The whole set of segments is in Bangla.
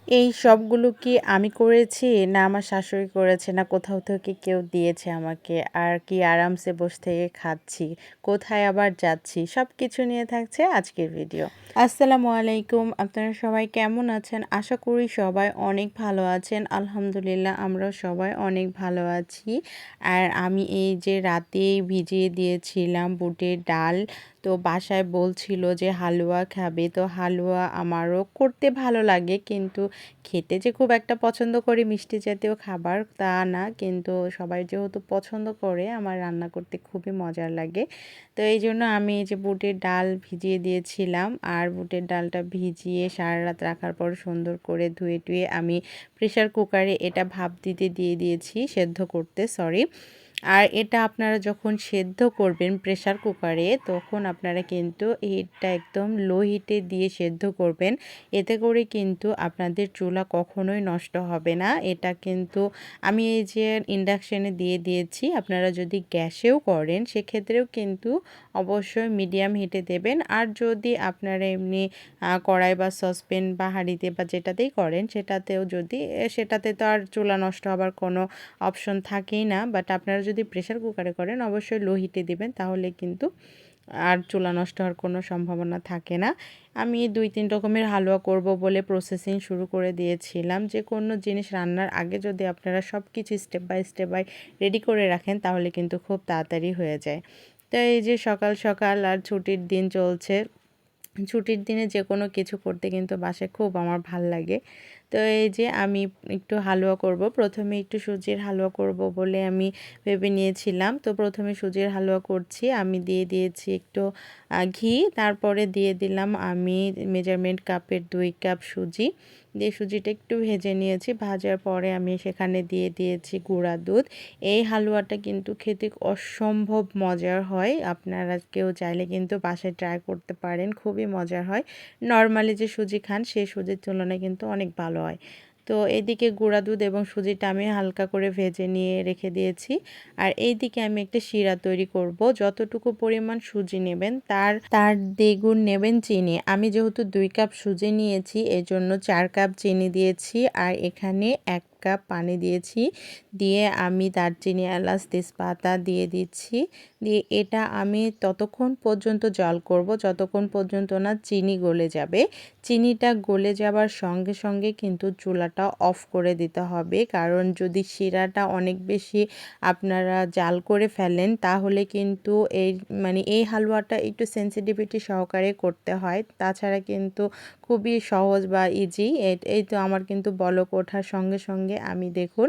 এই সবগুলো কি আমি করেছি না আমার শাশুড়ি করেছে না কোথাও থেকে কেউ দিয়েছে আমাকে আর কি আরামসে বসে থেকে খাচ্ছি কোথায় আবার যাচ্ছি সব কিছু নিয়ে থাকছে আজকের ভিডিও। আসসালামু আলাইকুম, আপনারা সবাই কেমন আছেন? আশা করি সবাই অনেক ভালো আছেন। আলহামদুলিল্লাহ আমরাও সবাই অনেক ভালো আছি। আর আমি এই যে রাতে ভিজিয়ে দিয়েছিলাম বুটের ডাল, তো বাসায় বলছিল যে হালুয়া খাবে, তো হালুয়া আমারও করতে ভালো লাগে কিন্তু খেতে যে খুব একটা পছন্দ করি মিষ্টি জাতীয় খাবার তা না, কিন্তু সবাই যেহেতু পছন্দ করে আমার রান্না করতে খুবই মজার লাগে। তো এই জন্য আমি এই যে বুটের ডাল ভিজিয়ে দিয়েছিলাম, আর বুটের ডালটা ভিজিয়ে সারা রাত রাখার পর সুন্দর করে ধুয়ে টুয়ে আমি প্রেশার কুকারে এটা ভাপ দিতে দিয়ে দিয়েছি, সেদ্ধ করতে সরি। আর এটা আপনারা যখন সেদ্ধ করবেন প্রেসার কুকারে তখন আপনারা কিন্তু হিটটা একদম লো হিটে দিয়ে সেদ্ধ করবেন। এতে করে কিন্তু আপনাদের চুলা কখনোই নষ্ট হবে না। এটা কিন্তু আমি এই যে ইন্ডাকশানে দিয়ে দিয়েছি, আপনারা যদি গ্যাসেও করেন সেক্ষেত্রেও কিন্তু অবশ্যই মিডিয়াম হিটে দেবেন। আর যদি আপনারা এমনি কড়াই বা সসপ্যান বা হাঁড়িতে বা যেটাতেই করেন সেটাতেও যদি সেটাতে তো আর চুলা নষ্ট হবার কোনো অপশন থাকেই না, বাট আপনারা যদি প্রেসার কুকারে করেন অবশ্যই লো হিটে দিবেন, তাহলে কিন্তু আর চুলা নষ্ট হওয়ার কোনো সম্ভাবনা থাকে না। আমি 2-3 রকমের হালুয়া করব বলে প্রসেসিং শুরু করে দিয়েছিলাম। যে কোনো জিনিস রান্নার আগে যদি আপনারা সব কিছু স্টেপ বাই রেডি করে রাখেন তাহলে কিন্তু খুব তাড়াতাড়ি হয়ে যায়। তো এই যে সকাল সকাল আর ছুটির দিন চলছে, ছুটির দিনে যে কোনো কিছু করতে কিন্তু বাসায় খুব আমার ভাল লাগে। তো এই যে আমি একটু হালুয়া করব, প্রথমে একটু সুজির হালুয়া করব বলে আমি ভেবে নিয়েছিলাম। তো প্রথমে সুজির হালুয়া করছি, আমি দিয়ে দিয়েছি একটু ঘি, তারপরে দিয়ে দিলাম আমি মেজারমেন্ট কাপের 2 কাপ সুজি, দিয়ে সুজিটা একটু ভেজে নিয়েছি। ভাজার পরে আমি সেখানে দিয়ে দিয়েছি গুঁড়া দুধ। এই হালুয়াটা কিন্তু খেতে অসম্ভব মজার হয়, আপনারা কেউ চাইলে কিন্তু বাসায় ট্রাই করতে পারেন, খুবই মজার হয়। নর্মালি যে সুজি খান সেই সুজির তুলনায় কিন্তু অনেক ভালো হয়। তো এইদিকে গুঁড়া দুধ এবং সুজিটা আমি হালকা করে ভেজে নিয়ে রেখে দিয়েছি। আর এইদিকে আমি একটা শিরা তৈরি করব। যতটুকু পরিমাণ সুজি নেবেন তার তার দ্বিগুণ নেবেন চিনি। আমি যেহেতু 2 কাপ সুজি নিয়েছি এজন্য 4 কাপ চিনি দিয়েছি, আর এখানে 1 কাপ পানি দিয়েছি। দিয়ে আমি দারচিনি এলাচ তেজপাতা দিয়ে দিচ্ছি। দিয়ে এটা আমি ততক্ষণ পর্যন্ত জাল করব যতক্ষণ পর্যন্ত না চিনি গলে যাবে। চিনিটা গলে যাবার সঙ্গে সঙ্গে কিন্তু চুলাটা অফ করে দিতে হবে, কারণ যদি শিরাটা অনেক বেশি আপনারা জাল করে ফেলেন তাহলে কিন্তু এই হালুয়াটা একটু সেনসিটিভিটি সহকারে করতে হয়, তাছাড়া কিন্তু খুবই সহজ বা ইজি। এই তো আমার কিন্তু বলক ওঠার সঙ্গে সঙ্গে আমি দেখুন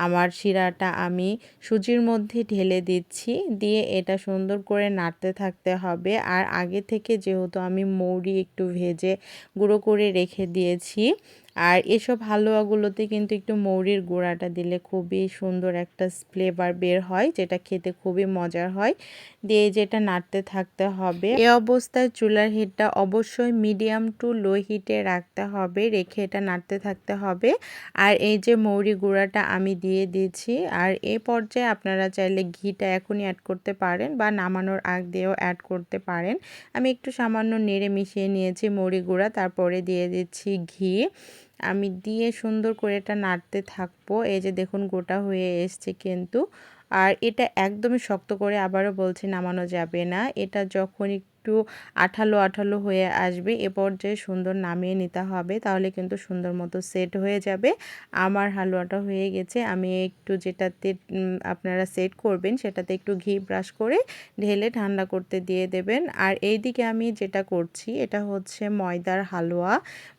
আমার শিরাটা আমি সুজির মধ্যে ঢেলে দিচ্ছি, দিয়ে এটা সুন্দর করে নাড়তে থাকতে হবে। আর আগে থেকে যেহেতু আমি মৌরি একটু ভেজে গুঁড়ো করে রেখে দিয়েছি, আর এসব হালুয়াগুলোতে কিন্তু একটু মৌরির গুঁড়াটা দিলে খুবই সুন্দর একটা ফ্লেভার বের হয়, যেটা খেতে খুবই মজার হয়। দিয়ে যেটা নাড়তে থাকতে হবে। এ অবস্থায় চুলার হিটটা অবশ্যই মিডিয়াম টু লো হিটে রাখতে হবে, রেখে এটা নাড়তে থাকতে হবে। আর এই যে মৌরি গুঁড়াটা আমি দিয়ে দিয়েছি, আর এ পর্যায়ে আপনারা চাইলে ঘিটা এখনই অ্যাড করতে পারেন বা নামানোর আগ দিয়েও অ্যাড করতে পারেন। আমি একটু সামান্য নেড়ে মিশিয়ে নিয়েছি মৌরি গুঁড়া, তারপরে দিয়ে দিচ্ছি ঘি। আমি দিয়ে সুন্দর করে এটা নাড়তে থাকবো। এই যে দেখুন গোটা হয়ে এসছে কিন্তু, আর এটা একদমই শক্ত করে আবারও বলছি নামানো যাবে না। এটা যখন একটু আঠালো আঠালো হয়ে আসবে এ পর্যায়ে সুন্দর নামিয়ে নিতে হবে, তাহলে কিন্তু সুন্দর মতো সেট হয়ে যাবে। আমার হালুয়াটা হয়ে গেছে, আমি একটু যেটাতে আপনারা সেট করবেন সেটাতে একটু ঘি ব্রাশ করে ঢেলে ঠান্ডা করতে দিয়ে দেবেন। আর এইদিকে আমি যেটা করছি এটা হচ্ছে ময়দার হালুয়া।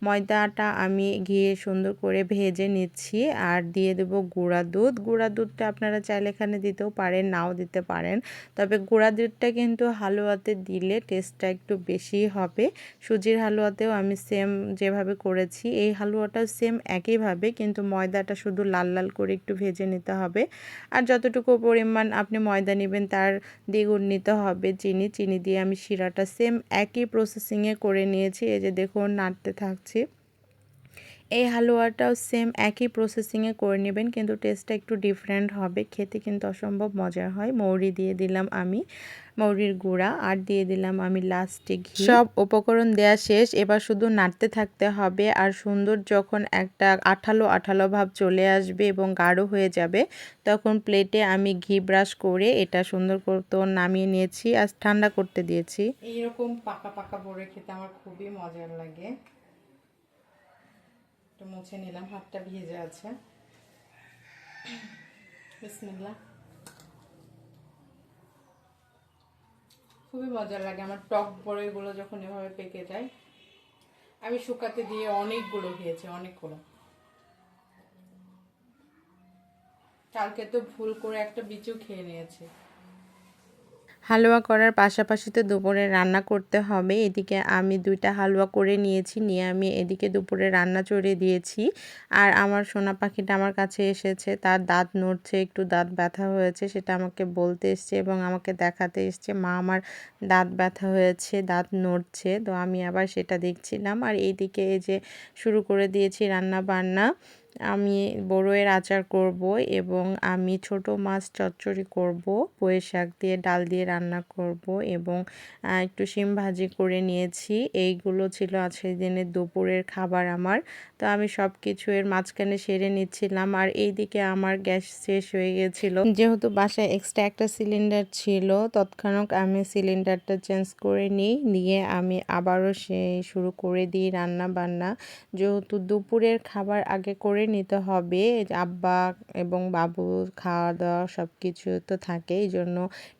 ময়দাটা আমি ঘিয়ে সুন্দর করে ভেজে নিচ্ছি, আর দিয়ে দেব গুঁড়া দুধ। গুঁড়া দুধটা আপনারা চাইলে এখানে দিতেও পারেন, নাও দিতে পারেন, তবে গুঁড়া দুধটা কিন্তু হালুয়াতে দিলে টেস্টটা একটু বেশি হবে। সুজির হালুয়াতেও আমি সেম যেভাবে করেছি এই হালুয়াটাও সেম একইভাবে, কিন্তু ময়দাটা শুধু লাল লাল করে একটু ভেজে নিতে হবে। আর যতটুকু পরিমাণ আপনি ময়দা নেবেন তার দ্বিগুণ নিতে হবে চিনি। চিনি দিয়ে আমি শিরাটা সেম একই প্রসেসিংয়ে করে নিয়েছি। এই যে দেখুন নাড়তে থাকছি। এই হালুয়াটাও সেম একই প্রসেসিংয়ে করে নেবেন, কিন্তু টেস্টটা একটু ডিফারেন্ট হবে, খেতে কিন্তু অসম্ভব মজার হয়। মৌরি দিয়ে দিলাম আমি, মৌরির গুঁড়া, আর দিয়ে দিলাম আমি লাস্টে ঘি। সব উপকরণ দেয়া শেষ, এবার শুধু নাড়তে থাকতে হবে। আর সুন্দর যখন একটা আঠালো আঠালো ভাব চলে আসবে এবং গাঢ় হয়ে যাবে, তখন প্লেটে আমি ঘি ব্রাশ করে এটা সুন্দর করে তো নামিয়ে নিয়েছি আর ঠান্ডা করতে দিয়েছি। এইরকম পাকা পাকা বড়ে খেতে আমার খুবই মজার লাগে। একটু মুছে নিলাম, হাতটা ভিজে আছে। বিসমিল্লাহ। খুবই মজার লাগে আমার টক বড়িগুলো যখন এভাবে পেকে যায়। আমি শুকাতে দিয়ে অনেকগুলো খেয়েছি, অনেকগুলো। কালকে তো ভুল করে একটা বিচু খেয়ে নিয়েছি। হালুয়া করার পাশাপাশি তো দুপুরে রান্না করতে হবে। এদিকে আমি 2টা হালুয়া করে নিয়েছি, নিয়ে আমি এদিকে দুপুরে রান্না চড়িয়ে দিয়েছি। আর আমার সোনা পাখিটা আমার কাছে এসেছে, তার দাঁত নড়ছে, একটু দাঁত ব্যথা হয়েছে, সেটা আমাকে বলতে এসছে এবং আমাকে দেখাতে এসছে, মা আমার দাঁত ব্যথা হয়েছে, দাঁত নড়ছে। তো আমি আবার সেটা দেখছিলাম। আর এইদিকে এই যে শুরু করে দিয়েছি রান্না বান্না। আমি বড়ইয়ের আচার করব এবং আমি ছোট মাছ চচ্চড়ি করব, পুঁই শাক দিয়ে ডাল দিয়ে রান্না করব এবং একটু শিম ভাজি করে নিয়েছি। এইগুলো ছিল আজকের দিনের দুপুরের খাবার আমার। তো আমি সব কিছু এর মাঝখানে সেরে নিচ্ছিলাম। আর এইদিকে আমার গ্যাস শেষ হয়ে গেছিল, যেহেতু বাসায় এক্সট্রা একটা সিলিন্ডার ছিল, তৎক্ষণাৎ আমি সিলিন্ডারটা চেঞ্জ করে নিয়ে আমি আবারও শুরু করে দিই রান্না বান্না। যেহেতু দুপুরের খাবার আগে করে নিতে হবে, আব্বা এবং বাবুর খাওয়া দাওয়া সব কিছু তো থাকে, এই জন্য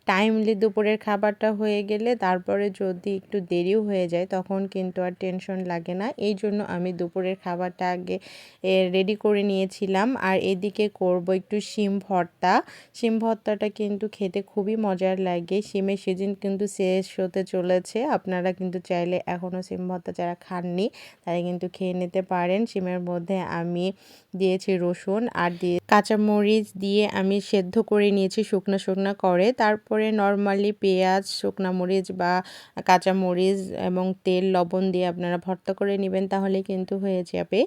টাইমলি দুপুরের খাবারটা হয়ে গেলে তারপরে যদি একটু দেরিও হয়ে যায় তখন কিন্তু আর টেনশন লাগে না। এই জন্য আমি দুপুরের খাবারটা আগে রেডি করে নিয়েছিলাম। আর এদিকে করব একটু শিম ভর্তা। শিম ভর্তাটা কিন্তু খেতে খুবই মজার লাগে। শিমের সিজন কিন্তু শেষ হতে চলেছে, আপনারা কিন্তু চাইলে এখনও শিম ভর্তা যারা খাননি তারা কিন্তু খেয়ে নিতে পারেন। শিমের মধ্যে আমি দিয়েছি রসুন আর কাঁচামরিচ দিয়ে আমি সেদ্ধ করে নিয়েছি শুকনো শুকনো করে। তারপরে নর্মালি পেঁয়াজ, শুকনো মরিচ বা কাঁচামরিচ এবং তেল লবণ দিয়ে আপনারা ভর্তা করে নেবেন, তাহলে কিন্তু হয়ে যাবে।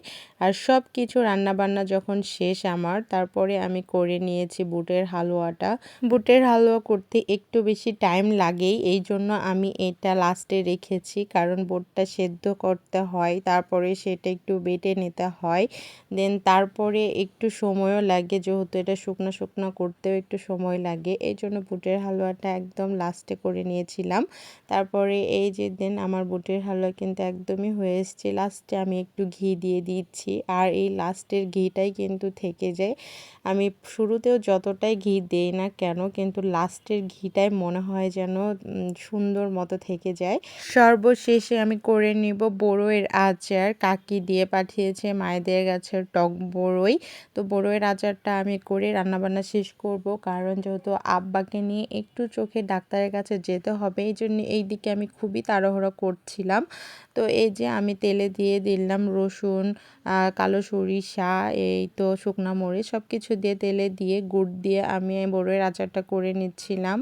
আর সব কিছু রান্নাবান্না যখন শেষ আমার, তারপরে আমি করে নিয়েছি বুটের হালুয়াটা। বুটের হালুয়া করতে একটু বেশি টাইম লাগেই, এই জন্য আমি এটা লাস্টে রেখেছি, কারণ বুটটা সেদ্ধ করতে হয়, তারপরে সেটা একটু বেটে নিতে হয়, দেন তারপরে একটু সময়ও লাগে, যেহেতু এটা শুকনো শুকনো করতেও একটু সময় লাগে, এই জন্য বুটের হালুয়াটা একদম লাস্টে করে নিয়েছিলাম। তারপরে এই যে দেন আমার বুটের হালুয়া কিন্তু একদমই হয়ে এসছে। লাস্টে আমি একটু ঘি দিয়ে দিচ্ছি, আর এই লাস্টের ঘিটাই কিন্তু থেকে যায়। আমি শুরুতেও যতটাই ঘি দেই না কেন, কিন্তু লাস্টের ঘিটাই মনে হয় যেন সুন্দর মতো থেকে যায়। সর্বশেষে আমি করে নিব বড়ইয়ের আচার, কাকি দিয়ে পাঠিয়েছে মায়েদের গাছের টক বড়ই। তো বড়ইয়ের আচারটা আমি করে রান্নাবান্না শেষ করব, কারণ যেহেতু আব্বাকে নিয়ে একটু চোখে ডাক্তারের কাছে যেতে হবে, এই জন্য এই দিকে আমি খুবই তাড়াহুড়ো করছিলাম। তো এই যে আমি তেলে দিয়ে দিলাম রসুন, কালো সরিষা, এই তো শুকনো মরিচ সব কিছু দিয়ে তেলে দিয়ে গুড় দিয়ে আমি বড়ইয়ের আচারটা করে নিচ্ছিলাম।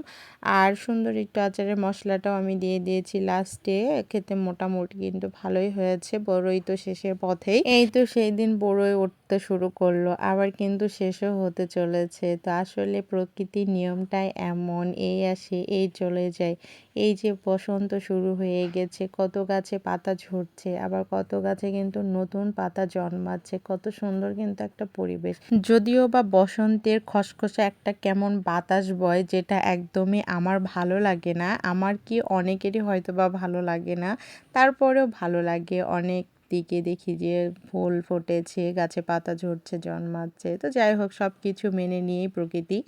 আর সুন্দর একটু আচারের মশলাটাও আমি দিয়ে দিয়েছি লাস্টে। খেতে মোটামুটি কিন্তু ভালোই হয়েছে। বড়ই তো শেষের পথেই, এই তো সেই দিন বড়ই উঠতে শুরু করলো, আবার কিন্তু শেষও হতে চলেছে। তো আসলে প্রকৃতির নিয়মটাই এমন, এই আসে এই চলে যায়। এই যে বসন্ত শুরু হয়ে গেছে, কত গাছে পাতা ঝরছে, আবার কত গাছে কিন্তু নতুন পাতা জন্মাচ্ছে, কত সুন্দর কিন্তু একটা পরিবেশ। যদিও বা বসন্তের খসখসে একটা কেমন বাতাস বয়, যেটা একদমই আমার ভালো লাগে না, আমার কি অনেকেরই হয়তো বা ভালো লাগে না, তারপরেও ভালো লাগে। অনেক দিকে দেখি যে ফুল ফুটেছে, গাছে পাতা ঝরছে, জন্মাচ্ছে। তো যাই হোক, সব কিছু মেনে নিয়েই প্রকৃতি।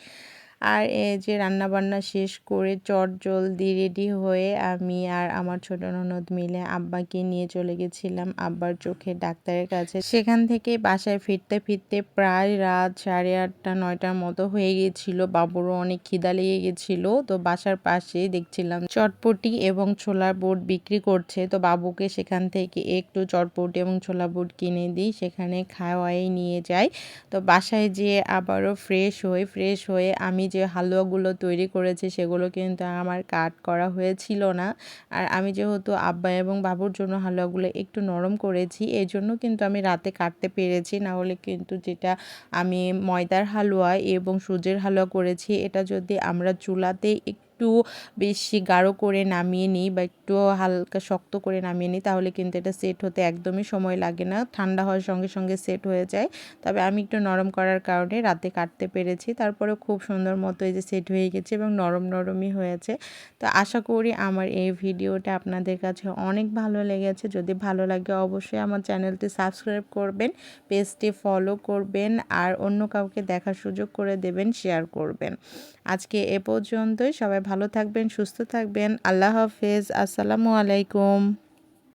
আর এই যে রান্নাবান্না শেষ করে চটজলদি রেডি হয়ে আমি আর আমার ছোট ননদ মিলে আব্বাকে নিয়ে চলে গেছিলাম আব্বার চোখের ডাক্তারের কাছে। সেখান থেকে বাসায় ফিরতে ফিরতে প্রায় রাত 8:30-9টার মতো হয়ে গিয়েছিল। বাবুরও অনেক খিদা লেগে গেছিল। তো বাসার পাশেই দেখছিলাম চটপটি এবং ছোলার বুট বিক্রি করছে। তো বাবুকে সেখান থেকে একটু চটপটি এবং ছোলা বুট কিনে দিই, সেখানে খাওয়াই নিয়ে যাই। তো বাসায় যেয়ে আবারও ফ্রেশ হয়ে আমি যে হালুয়াগুলো তৈরি করেছি সেগুলো কিন্তু আমার কাট করা হয়েছিল না। আর আমি যেহেতু আব্বা এবং বাবুর জন্য হালুয়াগুলো একটু নরম করেছি, এজন্য কিন্তু আমি রাতে কাটতে পেরেছি। না হলে কিন্তু যেটা আমি ময়দার হালুয়া এবং সুজির হালুয়া করেছি, এটা যদি আমরা চুলাতে একটু বেশি গাঢ় করে নামিয়ে নিই বা একটু হালকা শক্ত করে নামিয়ে নিই, তাহলে কিন্তু এটা সেট হতে একদমই সময় লাগে না, ঠান্ডা হওয়ার সঙ্গে সঙ্গে সেট হয়ে যায়। তবে আমি একটু নরম করার কারণে রাতে কাটতে পেরেছি, তারপরেও খুব সুন্দর মতো এই যে সেট হয়ে গেছে এবং নরম নরমই হয়েছে। তো আশা করি আমার এই ভিডিওটা আপনাদের কাছে অনেক ভালো লেগেছে। যদি ভালো লাগে অবশ্যই আমার চ্যানেলটি সাবস্ক্রাইব করবেন, পেজটি ফলো করবেন, আর অন্য কাউকে দেখার সুযোগ করে দেবেন, শেয়ার করবেন। আজকে এ পর্যন্তই। সবাই ভালো থাকবেন, সুস্থ থাকবেন। আল্লাহ হাফেজ। আসসালামু আলাইকুম।